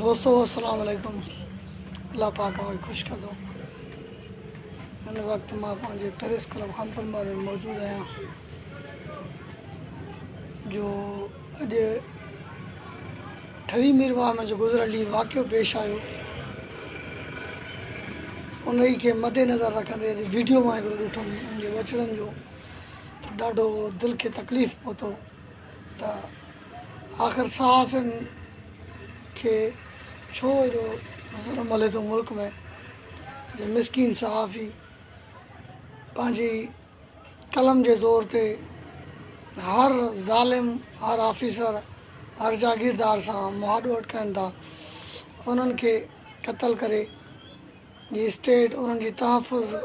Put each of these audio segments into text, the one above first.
दोस्तों अस्सलाम वालेकुम। अल्लाह पाक हमें खुश कर दो। इन वक्त मां पंहिंजे प्रेस क्लब खानपुर में मौजूद आहियां जो अॼु ठरी मीरवाह में जो गुज़िरियल ॾींहुं वाक़ियो पेश आयो उन ई खे मद्देनज़र रखंदे वीडियो मां हिकिड़ो ॾिठुमि उनजे वचड़नि जो त ॾाढो दिलि खे तकलीफ़ पहुतो त आख़िर सहाफ़ियुनि खे छो एॾो ज़ुल्म हले थो मुल्क में जो मिसकीन सहाफ़ी पंहिंजी कलम जे ज़ोर ते हर ज़ालिम हर ऑफिसर हर जागीरदार सां मुआदो अटकाइनि था, उन्हनि खे क़तल करे जी स्टेट उन्हनि जी तहफ़ुज़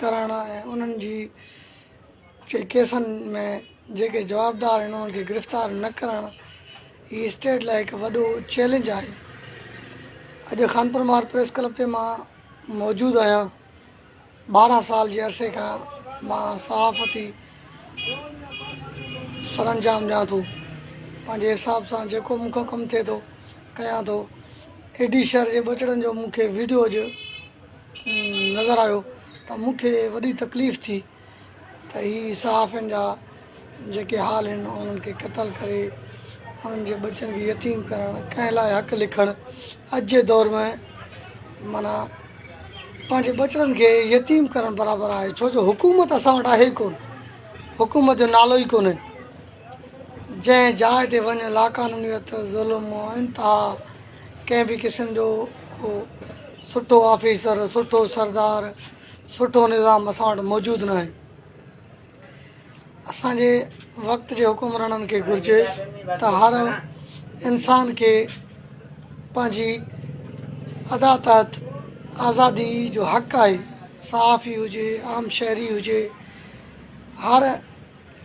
कराइण ऐं उन्हनि जी केसनि में जेके जवाबदार आहिनि उन्हनि खे गिरफ़्तार न करणु हीअ स्टेट लाइ हिकु वॾो चैलेंज आहे। अॼु खानपुर मार प्रेस क्लब ते मां मौजूदु आहियां। 12 साल जे अरसे खां मां सहाफ़ती सरअंजाम ॾियां थो, पंहिंजे हिसाब सां जेको मूंखां कमु थिए थो कयां थो। एडिशर जे बचड़नि जो मूंखे वीडियो जो नज़र आयो त मूंखे वॾी तकलीफ़ थी त हीअ सहाफ़ियुनि जा जेके हाल आहिनि उन्हनि खे क़तल करे उन्हनि जे बचनि खे यतीम करणु कंहिं लाइ हक़ लिखणु अॼु जे दौर में माना पंहिंजे बचड़नि खे यतीम करणु बराबरि आहे, छो जो हुकूमत असां वटि आहे कोन, हुकूमत जो नालो ई कोन्हे। जंहिं जाइ ते वञ लाक़ानूनियत ज़ुल्म इंतिहा कंहिं बि क़िस्म जो को सुठो ऑफिसर सुठो सरदार सुठो निज़ाम असां वटि मौजूदु न आहे। असांजे वक़्त जे हुकुमराननि खे घुरिजे त हर इंसान खे पंहिंजी अदा तहत आज़ादी जो हक़ आहे, सहाफ़ी हुजे आम शहरी हुजे, हर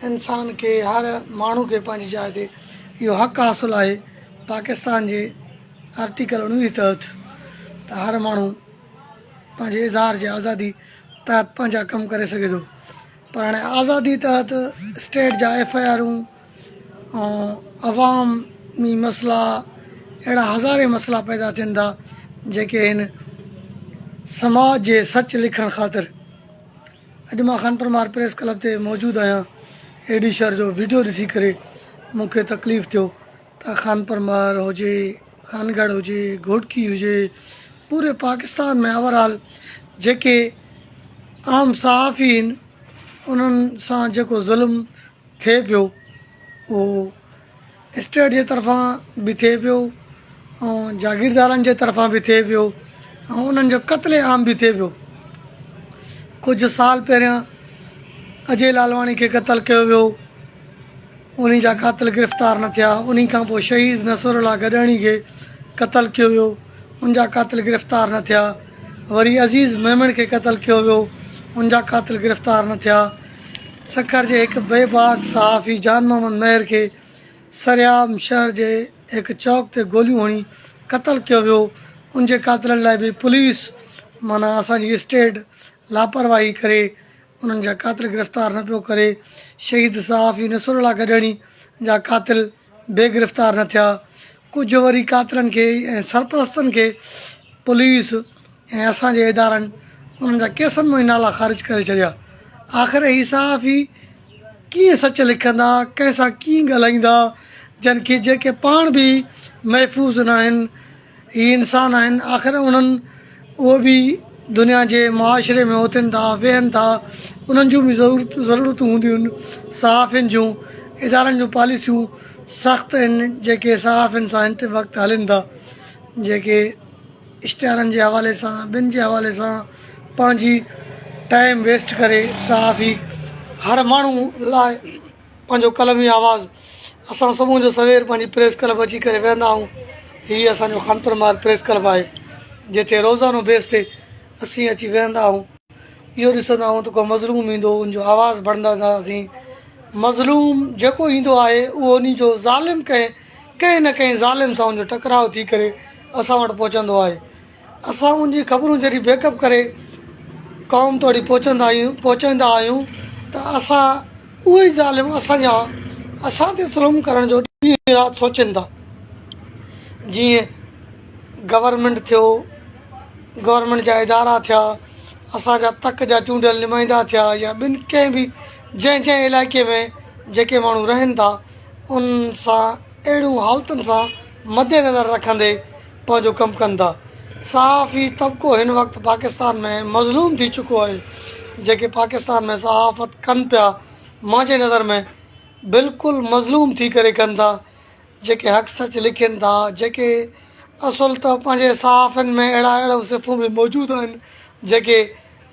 इंसान खे हर माण्हू खे पंहिंजी जाइ ते इहो हक़ हासिलु आहे पाकिस्तान जे आर्टिकल 19 तहत त हर माण्हू पंहिंजे इज़हार जी आज़ादी तहत पंहिंजा कमु करे सघे थो। पर हाणे आज़ादी तहत स्टेट जा FIRूं ऐं अवामी मसइला अहिड़ा हज़ारे मसइला पैदा थियनि था जेके आहिनि समाज जे सच लिखण ख़ातिर। अॼु मां खानपुर मार प्रेस क्लब ते मौजूदु आहियां। एडिशर जो वीडियो ॾिसी करे मूंखे तकलीफ़ थियो त खानपुर मार हुजे खानगढ़ हुजे घोटकी हुजे पूरे पाकिस्तान में ओवरऑल जेके आम सहाफ़ी आहिनि उन्हनि सां जेको ज़ुल्म थिए पियो उहो स्टेट जे तरफ़ां बि थिए पियो ऐं जागीरदारनि जे तरफ़ां बि थिए पियो ऐं उन्हनि जो क़त्ले आम बि थिए पियो। कुझु साल पहिरियां अजय लालवाणी खे क़तल कयो वियो, उन्ही जा क़ातिल गिरफ़्तार न थिया। उन्ही खां पोइ शहीद नसरुल्लाह गॾाणी खे क़तल कयो वियो, उनजा क़ातिल गिरफ़्तार न थिया। वरी अज़ीज़ मेमण खे क़तल कयो वियो, उनजा क़ातिल गिरफ़्तार न थिया। सखर जे हिकु बेबाक सहाफ़ी जान मोहम्मद मेहर खे सरियाम शहर जे हिकु चौक ते गोलियूं हणी क़तल कयो वियो। उनजे क़ातिलनि लाइ बि पुलिस माना असांजी स्टेट लापरवाही करे उन्हनि जा क़ातिल गिरफ़्तार न पियो करे। शहीद सहाफ़ी नसरुल्लाह गॾाणी जा क़ातिल बेगिरफ़्तार न थिया। कुझु वरी क़ातिलनि खे ऐं सरपरस्तनि खे पुलिस ऐं असांजे इदारनि उन्हनि जा केसनि मां ई नाला ख़ारिज करे छॾिया। आख़िर ही सहाफ़ी कीअं सच लिखंदा, कंहिंसां कीअं ॻाल्हाईंदा, जन खे जेके पाण बि महफ़ूज़ न आहिनि, हीअ इंसान आहिनि। आख़िर उन्हनि उहो बि दुनिया जे मुआशिरे में उथनि था वेहनि था, उन्हनि जूं बि ज़रूरतूं हूंदियूं आहिनि। सहाफ़ियुनि जूं इदारनि जूं पॉलिसियूं सख़्तु आहिनि जेके सहाफ़ियुनि सां हिन वक़्तु हलनि था, जेके इश्तिहारनि जे हवाले सां ॿिनि जे हवाले सां पंहिंजी टाइम वेस्ट करे सहाफ़ी हर माण्हू लाइ पंहिंजो कलमी आवाज़ु असां सुबुह जो सवेर पंहिंजी प्रेस क्लब अची करे वेहंदा आहियूं। हीअ असांजो खानपुर मार प्रेस क्लब आहे जिते रोज़ानो बेस ते असीं अची वेहंदा आहियूं। इहो ॾिसंदा आहियूं त को मज़लूम ईंदो उनजो आवाज़ु भरंदासीं। मज़लूम जेको ईंदो आहे उहो उन जो ज़ालिम कंहिं न कंहिं ज़ालिम सां उनजो टकराव थी करे असां वटि पहुचंदो आहे। असां उनजी ख़बरूं जॾहिं बेकअप करे क़ौम तोड़ी पहुचाईंदा आहियूं त असां उहे ई ज़ालिम असां ते ज़ुल्म करण जो ॾींहुं राति सोचनि था। जीअं गवर्नमेंट थियो, गवर्नमेंट जा इदारा थिया, असांजा तक जा चूंडियल नुमाइंदा थिया, या ॿिनि कंहिं बि जंहिं इलाइक़े में जेके माण्हू रहनि था उन सां अहिड़ियूं हालतुनि सां मद्देनज़र रखंदे पंहिंजो कमु कनि था। सहाफ़ी तबिको हिन वक़्तु पाकिस्तान में मज़लूम थी चुको आहे। जेके पाकिस्तान में सहाफ़त कनि पिया, मुंहिंजे नज़र में बिल्कुलु मज़लूम थी करे कनि था। जेके हक़ सच लिखनि था, जेके असुल त पंहिंजे सहाफ़नि में अहिड़ा सिफ़ूं बि मौजूदु आहिनि जेके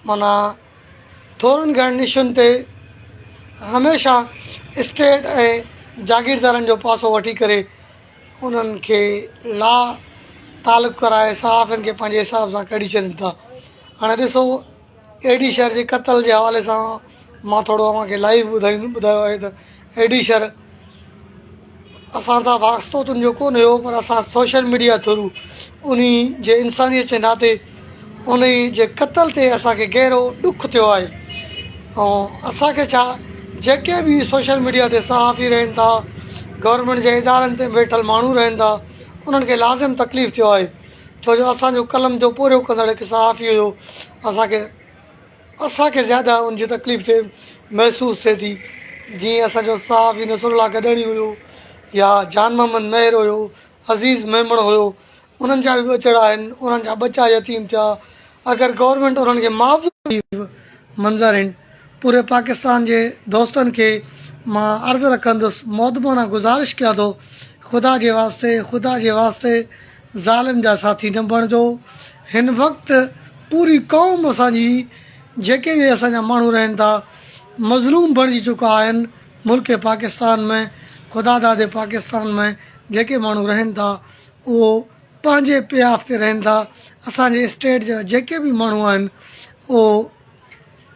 माना थोरनि घणनि निशुनि ते हमेशह स्टेट ऐं जागीरदारनि जो पासो वठी करे उन्हनि खे ला तालुक़ कराए सहाफ़नि खे पंहिंजे हिसाब सां कढी छॾनि था। हाणे ॾिसो, एडीशर जे क़त्ल जे हवाले सां मां थोरो अव्हांखे लाइव ॿुधायो आहे त एडीशर असां सां वास्तो तुंहिंजो कोन हुयो, पर असां सोशल मीडिया थ्रू उन जे इंसानियत जे नाते उन जे क़त्ल ते असांखे गहिरो ॾुखु थियो आहे। ऐं असांखे छा, जेके बि सोशल मीडिया ते सहाफ़ी रहनि था, गवर्नमेंट जे इदारनि ते वेठल माण्हू रहनि था, उन्हनि खे लाज़िम तकलीफ़ थियो आहे। छो जो असांजो कलम जो पूरो कंदड़ हिकु सहाफ़ी हुयो, असांखे ज़्यादा उनजी तकलीफ़ थिए महसूसु थिए थी। जीअं असांजो सहाफ़ी नसरुल्लाह गदड़ी हुयो, या जान मोहम्मद मेहर हुयो, अज़ीज़ मेमण हुयो, उन्हनि जा बि ॿचड़ा आहिनि, उन्हनि जा बच्चा यतीम थिया। अगरि गवर्नमेंट उन्हनि खे मुआवज़ो मंज़र आहिनि। पूरे पाकिस्तान जे दोस्तनि खे मां अर्ज़ु रखंदुसि, मौदबाना गुज़ारिश कयां थो, ख़ुदा जे वास्ते ज़ालिम जा साथी न बणिजो। हिन वक़्तु पूरी क़ौम असांजी, जेके बि असांजा माण्हू रहनि था, मज़लूम बणिजी चुका आहिनि। मुल्क पाकिस्तान में, ख़ुदा दादे पाकिस्तान में जेके माण्हू रहनि था उहो पंहिंजे प्याफ ते रहनि था। असांजे स्टेट जा जेके बि माण्हू आहिनि उहो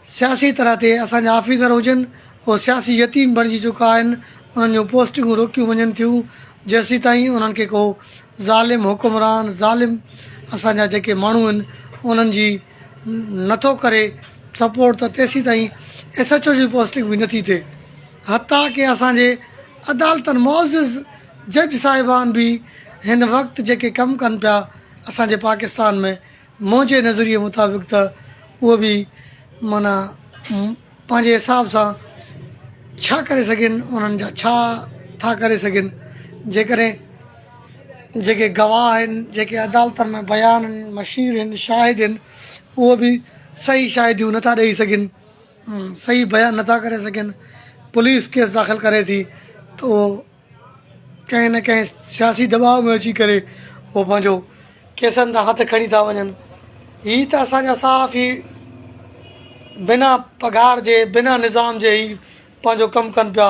सियासी तरह ते असांजा ऑफिसर हुजनि, उहो सियासी यतीम बणिजी चुका आहिनि। उन्हनि जूं पोस्टिंगूं रोकियूं वञनि थियूं जेसीं ताईं उन्हनि खे को ज़ालिम हुकुमरान, ज़ालिम असांजा जेके माण्हू आहिनि उन्हनि जी नथो करे सपोर्ट, त तेसीं ताईं SHO जी पोस्टिंग बि नथी थिए। हता की असांजे अदालतनि मुअज़्ज़िज़ जज साहिबान बि हिन वक़्तु जेके कमु कनि पिया असांजे पाकिस्तान में, मुंहिंजे नज़रिए मुताबिक़ त उहो बि माना पंहिंजे हिसाब सां छा करे सघनि, उन्हनि जा छा था करे सघनि। जेकॾहिं जेके गवाह आहिनि, जेके अदालतनि में बयान आहिनि, मशीर आहिनि, शाहिद आहिनि, उहो बि सही शाहिदियूं नथा ॾेई सघनि, सही बयानु नथा करे सघनि। पुलिस केस दाख़िल करे थी त उहो कंहिं न कंहिं सियासी दबाव में अची करे उहो पंहिंजो केसनि तां हथु खणी था वञनि। हीअ त असांजा सहाफ़ी बिना पघार जे, बिना निज़ाम जे ई पंहिंजो कमु कनि पिया,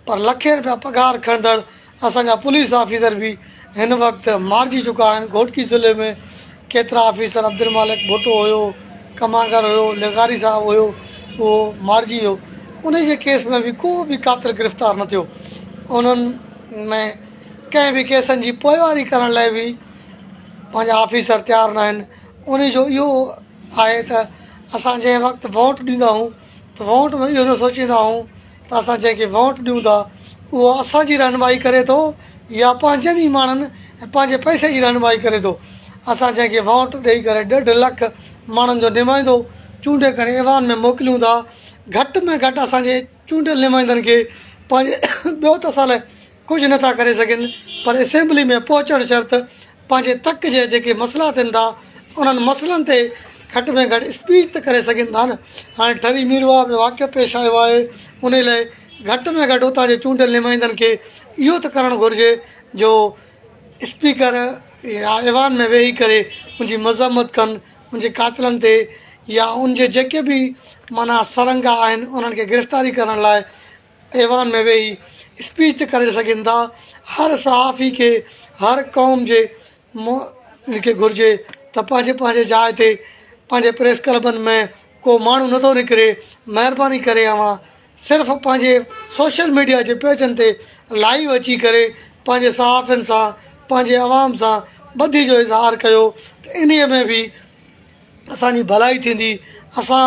पर लखे रुपया पघार खणंदड़ असांजा पुलिस ऑफिसर बि हिन वक़्तु मारिजी चुका आहिनि। घोटकी ज़िले में केतिरा ऑफिसर, अब्दुल मालिक भुट्टो हुयो, कमांगर हुयो, लेगारी साहिबु हुयो, उहो मारिजी वियो। उन जे केस में बि को बि क़ातिल गिरफ़्तार न थियो। उन्हनि में कंहिं बि केसनि जी पोइवारी करण लाइ बि पंहिंजा ऑफिसर तयारु न आहिनि। उन जो इहो आहे त असां जंहिं वक़्तु वोट ॾींदा आहियूं त वोट में इहो न सोचींदा आहियूं त असां जंहिंखे वोट ॾियूं था उहो असांजी रहनुमाई करे थो या पंहिंजनि ई माण्हुनि ऐं पंहिंजे पैसे जी रहनुमाई करे थो। असां जंहिंखे वोट ॾेई करे 1.5 लख माण्हुनि जो नुमाइंदो चूंडे करे ऐवान में मोकिलियूं था, घटि में घटि असांजे चूंडियल नुमाइंदनि खे पंहिंजे ॿियो त असां लाइ कुझु नथा करे सघनि, पर असेंबली में पहुचणु शर्त पंहिंजे तक जे जेके मसइला थियनि था उन्हनि मसइलनि ते घटि में घटि स्पीच त करे सघनि था न। हाणे ठरी मीरवा में वाक़ियो पेश आयो आहे, उन लाइ घटि में घटि उतां जे चूंडियल नुमाइंदनि खे इहो त करणु घुरिजे जो स्पीकर या ऐवान में वेही करे उनजी मज़म्मत कनि, उनजे क़ातिलनि ते या उनजे जेके बि माना सरंगा आहिनि उन्हनि खे गिरफ़्तारी करण लाइ ऐवान में वेही स्पीच त करे सघनि था। हर सहाफ़ी खे, हर क़ौम जे इनखे घुरिजे त पंहिंजे पंहिंजे जाइ ते पंहिंजे प्रेस क्लबनि में को माण्हू नथो निकिरे, महिरबानी करे अवां सिर्फ़ु पंहिंजे सोशल मीडिया जे पेजनि ते लाइव अची करे पंहिंजे सहाफ़ियुनि सां, पंहिंजे आवाम सां ॿधी जो इज़हार कयो त इन्हीअ में बि असांजी भलाई थींदी। असां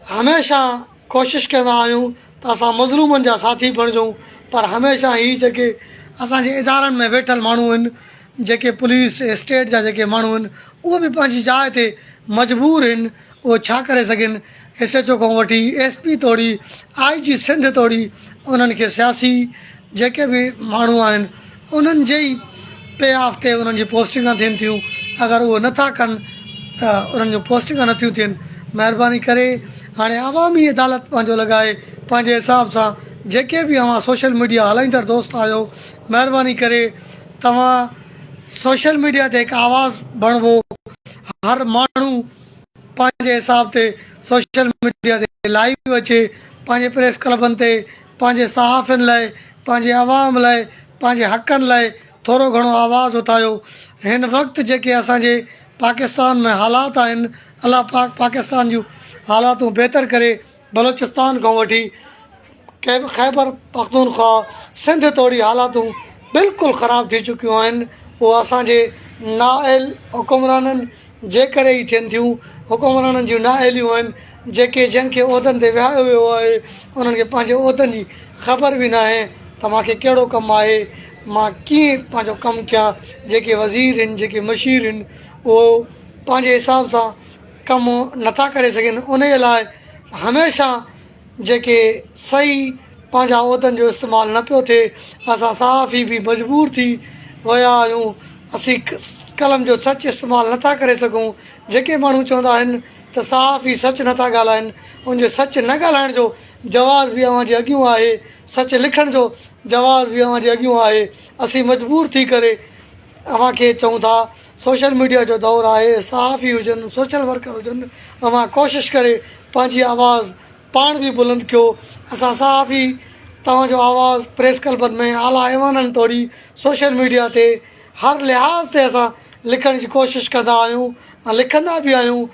हमेशह कोशिशि कंदा आहियूं त असां मज़लूमनि जा साथी बणिजूं, पर हमेशह ही जेके असांजे इदारनि में वेठल माण्हू आहिनि जेके पुलिस स्टेट जा जेके माण्हू आहिनि उहे बि पंहिंजी जाइ ते मजबूर आहिनि। उहे छा करे सघनि, SHO खां वठी SP तोड़ी IG सिंध तोड़ी उन्हनि खे सियासी जेके बि माण्हू आहिनि उन्हनि जे ई पे ऑफ ते उन्हनि जी पोस्टिंगां थियनि थियूं। अगरि उहे नथा कनि त उन्हनि जूं पोस्टिंगां नथियूं थियनि। महिरबानी करे हाणे अवामी अदालत पंहिंजो लॻाए पंहिंजे हिसाब सां जेके बि अव्हां सोशल मीडिया हलाईंदड़ दोस्त आहियो, महिरबानी करे तव्हां सोशल मीडिया ते हिकु आवाज़ु बणिबो। हर माण्हू पंहिंजे हिसाब ते सोशल मीडिया ते लाइव अचे, पंहिंजे प्रेस क्लबनि ते पंहिंजे सहाफ़ियुनि लाइ, पंहिंजे आवाम लाइ, पंहिंजे हक़नि लाइ थोरो घणो आवाज़ु उथायो। हिन वक़्तु जेके असांजे पाकिस्तान में हालात आहिनि, अलाह पाक पाकिस्तान जूं हालातूं बहितर करे। बलोचिस्तान खां वठी खैबर पख्तूनख्वा सिंध तोड़ी हालातूं बिल्कुलु ख़राबु थी चुकियूं आहिनि। उहो असांजे नाअहल हुकुमराननि जे करे ई थियनि थियूं। हुकुमराननि जूं नाअहलियूं आहिनि जेके जंहिंखे उहिदनि ते विहायो वियो आहे उन्हनि खे पंहिंजे उहिदनि जी ख़बर बि न आहे त मूंखे कहिड़ो कमु आहे, मां कीअं पंहिंजो कमु कयां। जेके वज़ीर आहिनि, जेके मशीर आहिनि, उहो पंहिंजे हिसाब सां कमु नथा करे सघनि। उन लाइ हमेशह जेके सही पंहिंजा उहिदनि जो इस्तेमालु न पियो थिए, असां सहाफ़ी बि मजबूर थी विया आहियूं। असीं कलम जो सचु इस्तेमालु नथा करे सघूं। जेके माण्हू चवंदा आहिनि त सहाफ़ी सचु नथा ॻाल्हाइनि, उनजे सचु न ॻाल्हाइण जो जवाज़ बि अव्हां जे अॻियूं आहे, सचु लिखण जो जवाज़ बि अव्हां जे अॻियूं आहे। असीं मजबूर थी करे अव्हां खे चऊं था, सोशल मीडिया जो दौरु आहे, सहाफ़ी हुजनि, सोशल वर्कर हुजनि, अव्हां कोशिशि करे पंहिंजी आवाज़ु पाण बि बुलंद कयो। असां सहाफ़ी तव्हांजो आवाज़ु प्रेस क्लबनि में, आला ऐवाननि तोड़ी सोशल मीडिया ते हर लिहाज़ ते असां लिखण जी कोशिशि कंदा आहियूं ऐं लिखंदा बि आहियूं।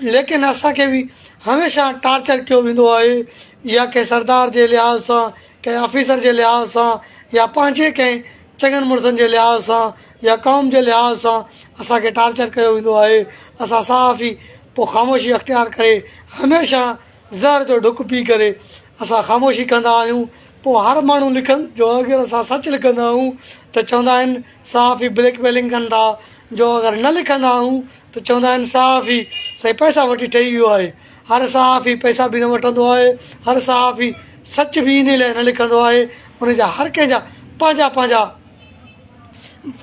लेकिन असांखे बि हमेशह टार्चर कयो वेंदो आहे, या कंहिं सरदार जे लिहाज़ सां, कंहिं ऑफिसर जे लिहाज़ सां, या पंहिंजे कंहिं चङनि मुड़ुसनि जे लिहाज़ सां, या क़ौम जे लिहाज़ सां असांखे टार्चर कयो वेंदो आहे। असां सहाफ़ी पोइ ख़ामोशी अख़्तियार करे हमेशह ज़हर जो ढुक पी करे असां ख़ामोशी कंदा आहियूं। पोइ हर माण्हू लिखनि जो अगरि असां सचु लिखंदा आहियूं त चवंदा आहिनि सहाफ़ी ब्लैकमेलिंग कनि था, जो अगरि न लिखंदा आहियूं त चवंदा आहिनि सहाफ़ी सही पैसा वठी ठही वियो आहे। हर सहाफ़ी पैसा बि न वठंदो आहे, हर सहाफ़ी सच बि इन लाइ न लिखंदो आहे। उनजा हर कंहिंजा पंहिंजा पंहिंजा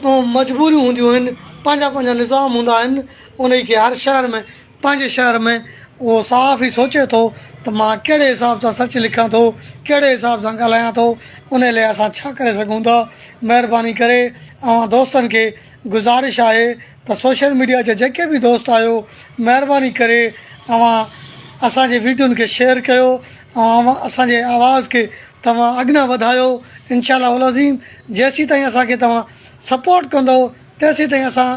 मजबूरियूं हूंदियूं आहिनि, पंहिंजा पंहिंजा निज़ाम हूंदा आहिनि। उन खे हर शहर में, पंहिंजे शहर में उहो सहाफ़ी सोचे थो त मां कहिड़े हिसाब सां सचु लिखां थो, कहिड़े हिसाब सां ॻाल्हायां थो। उन लाइ असां छा करे सघूं था। महिरबानी करे अव्हां दोस्तनि खे गुज़ारिश आहे त सोशल मीडिया जे जेके बि दोस्त आहियो, महिरबानी करे अव्हां असांजे वीडियोनि खे शेयर कयो ऐं असांजे आवाज़ खे तव्हां अॻियां वधायो। इनशा अल्लाह अज़ीम जेसीं ताईं असांखे तव्हां सपोर्ट कंदो तेसीं ताईं असां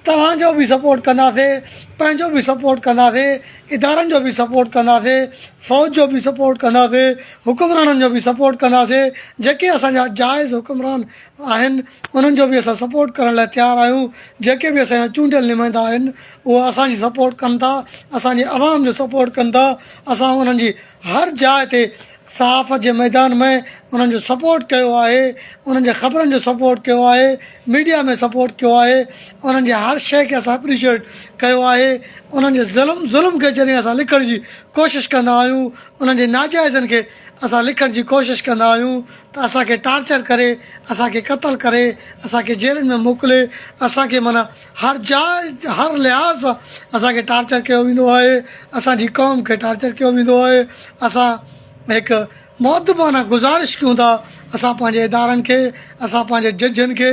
तव्हांजो बि सपोर्ट कंदासीं, पंहिंजो बि सपोर्ट कंदासीं, इदारनि जो बि सपोर्ट कंदासीं, फ़ौज जो बि सपोर्ट कंदासीं, हुकुमराननि जो बि सपोर्ट कंदासीं। जेके असांजा जाइज़ हुकुमरान आहिनि उन्हनि जो बि असां सपोर्ट करण लाइ तयारु आहियूं। जेके बि असांजा चूंडियल नुमाइंदा आहिनि उहे असांजी सपोर्ट कनि था, असांजे अवाम जो सपोर्ट कनि था। असां उन्हनि जी हर जाइ ते सहाफ़त जे मैदान में उन्हनि जो सपोर्ट कयो आहे, उन्हनि जे ख़बरुनि जो सपोर्ट कयो आहे, मीडिया में सपोर्ट कयो आहे। उन्हनि जे हर शइ खे असां एप्रिशिएट कयो आहे। उन्हनि जे ज़ुल्म खे जॾहिं असां लिखण जी कोशिशि कंदा आहियूं, उन्हनि जे नाजाइज़नि खे असां लिखण जी कोशिशि कंदा आहियूं त असांखे टार्चर करे, असांखे क़तल करे, असांखे जेलनि में मोकिले, असांखे माना हर जाइ हर लिहाज़ सां असांखे टार्चर कयो वेंदो आहे। असांजी क़ौम खे टार्चर कयो वेंदो आहे। असां हिकु मुअद्दबाना गुज़ारिश कयूं था असां पंहिंजे इदारनि खे, असां पंहिंजे जजनि खे,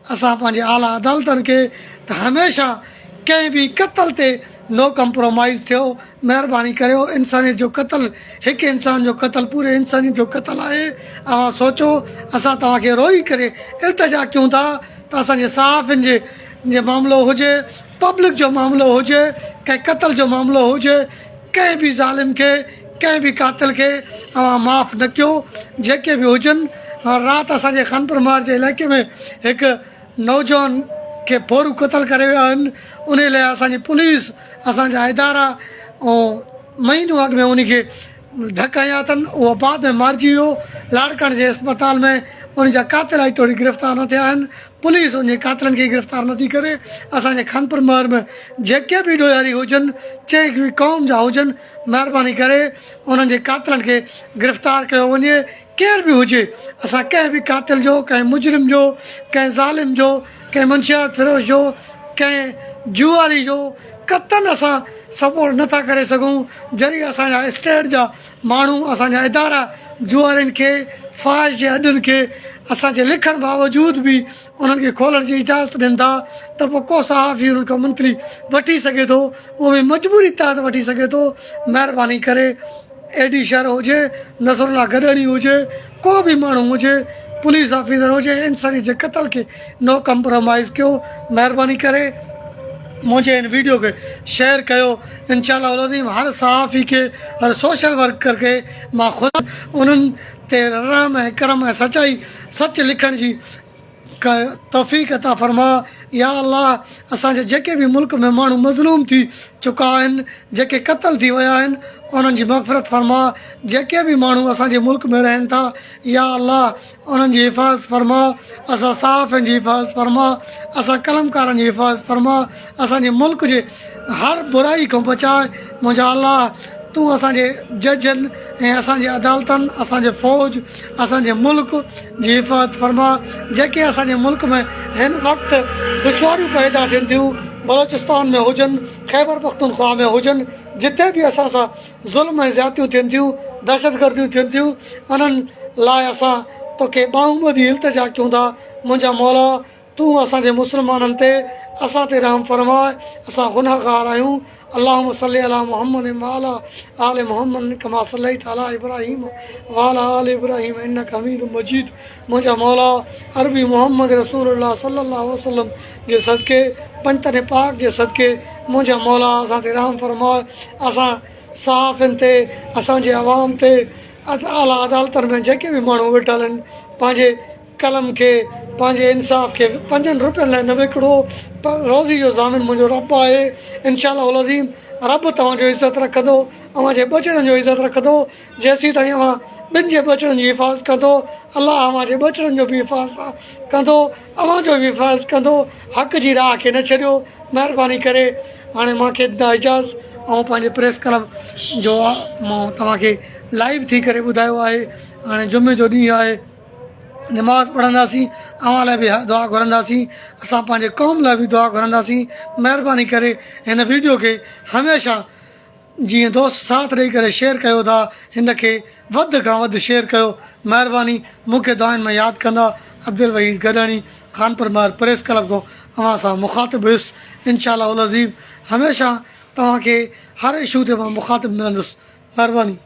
असां पंहिंजे आला अदालतनि खे त हमेशह कंहिं बि क़तल ते नो कम्प्रोमाइज़ थियो। महिरबानी करियो, इंसानियत जो क़तल, हिकु इंसान जो क़तल पूरे इंसानियत जो क़तल आहे। अव्हां सोचो, असां तव्हांखे रोई करे इल्तिजा कयूं था त असांजे सहाफ़ियुनि जे मामिलो हुजे, पब्लिक जो मामिलो हुजे, कंहिं क़तल जो मामिलो हुजे, कंहिं बि ज़ालिम खे, कंहिं बि क़ातिल खे अव्हां माफ़ु न कयो। जेके बि हुजनि, राति असांजे खानपुर मार जे इलाइक़े में हिकु नौजवान खे फोरू क़तल करे विया आहिनि। उन लाइ असांजी पुलिस, असांजा इदारा ऐं महीनों अॻु में उनखे धक हयां अथनि उहो बाद में मारिजी वियो लाड़कण जे अस्पताल में। उन जा कातिल आई तोड़ी गिरफ़्तार न थिया आहिनि। पुलिस उन जे कातिलनि खे गिरफ़्तार नथी करे। असांजे खानपुर महर में जेके बि ॾोयारी हुजनि चई बि क़ौम जा हुजनि महिरबानी करे उन्हनि जे कातिलनि खे गिरफ़्तार कयो वञे। केर बि हुजे असां कंहिं बि कातिल जो कंहिं मुजरिम जो कंहिं ज़ालिम जो कंहिं मुंशियात फिरोज़ जो कंहिं जुआरी जो कतन असां सपोर्ट नथा करे सघूं। जॾहिं असांजा स्टेट जा माण्हू असांजा इदारा जुआरियुनि खे फ़ाहिश जे अॾनि खे असांजे लिखण बावजूद बि उन्हनि खे खोलण जी इजाज़त ॾियनि था त पोइ को सहाफ़ी उन्हनि खां मंत्री वठी सघे थो, उहो बि मजबूरी तहत वठी सघे थो। महिरबानी करे एडी शर हुजे नसरुल्ला गॾड़ी हुजे को बि माण्हू हुजे पुलिस ऑफिसर हुजे इंसानियत जे क़तल खे नो कम्प्रोमाइज़ कयो। महिरबानी करे मुंहिंजे हिन वीडियो खे शेयर कयो। इंशाअल्लाह हर सहाफ़ी खे हर सोशल वर्कर खे मां ख़ुदि उन्हनि ते रहम ऐं करम ऐं सचाई सच लिखण जी तौफ़ीक़ अता फरमा। या अल्लाह असांजे जेके बि मुल्क में माण्हू मज़लूम थी चुका आहिनि जेके क़तल थी विया आहिनि उन्हनि जी मग़फ़िरत फरमा। जेके बि माण्हू असांजे मुल्क में रहनि था या अल्लाह उन्हनि जी हिफ़ाज़त फरमा। असां सहाफ़ियुनि जी हिफ़ाज़त फरमा, असां कलमकारनि जी हिफ़ाज़त फरमा, असांजे मुल्क जे हर बुराई खां बचाए। मुंहिंजा अल्लाह तूं असांजे जजनि ऐं असांजे अदालतनि असांजे फ़ौज असांजे मुल्क जी हिफ़ाज़त फरमा। जेके असांजे मुल्क में हिन वक़्तु दुश्वारियूं पैदा थियनि थियूं बलोचिस्तान में हुजनि ख़ैबर पख्तूनख्वा में हुजनि जिते बि असां सां ज़ुल्म ऐं ज़्यादतियूं थियनि थियूं दहशतगर्दियूं थियनि थियूं उन्हनि लाइ असां तोखे ॿाहूं ॿधी इल्तिजा कयूं था। मुंहिंजा मौला तूं असांजे मुस्लमाननि ते असां ते रहम फरमाए। असां गुनाहगार आहियूं। अल्लाहुम्म सल्ली अला मुहम्मद व अला आले मुहम्मद कमा सल्लैता अला इब्राहीम व अला आले इब्राहीम इन्नका हमीदुम मजीद। मुंहिंजा मौला अरबी मुहम्मद रसूलुल्लाह सल्लल्लाहु अलैहि वसल्लम जे सदके पंजतन पाक जे सदके मुंहिंजा मौला असां ते रहम फरमाए। असां सहाफ़ियुनि ते असांजे अवाम ते आला अदालतनि में जेके बि माण्हू वेठल आहिनि पंहिंजे कलम खे पंहिंजे इंसाफ़ खे 5 रुपयनि लाइ न विकिणो। रोज़ी जो ज़ामिन मुंहिंजो रब आहे। इंशाअल्लाह अज़ीम रब तव्हांजो इज़त रखंदो, अव्हांजे बचड़नि जो इज़त रखंदो जेसीं ताईं अव्हां ॿिनि जे बचड़नि जी हिफ़ाज़त कंदो। अलाह अव्हांजे बचड़नि जो बि हिफ़ाज़त कंदो, अव्हांजो बि हिफ़ाज़त कंदो। हक़ जी राह खे न छॾियो। महिरबानी करे हाणे मूंखे इजाज़त ऐं पंहिंजे प्रेस क्लब जो मां तव्हांखे लाइव थी करे ॿुधायो आहे। हाणे जुमे जो ॾींहुं आहे, नमाज़ पढ़ंदासीं, अव्हां लाइ बि दुआ घुरंदासीं, असां पंहिंजे क़ौम लाइ बि दुआ घुरंदासीं। महिरबानी करे हिन वीडियो खे हमेशह जीअं दोस्त साथ ॾेई करे शेयर कयो था हिन खे वधि खां वधि शेयर कयो। महिरबानी मूंखे दुआनि में यादि कंदा। अब्दुल वहीद गॾाणी खानपुर महर प्रेस क्लब खां अव्हां सां मुखातिब हुयुसि। इंशाअल्लाह अज़ीम हमेशह तव्हांखे हर इशू ते मां मुखातिब मिलंदुसि। महिरबानी।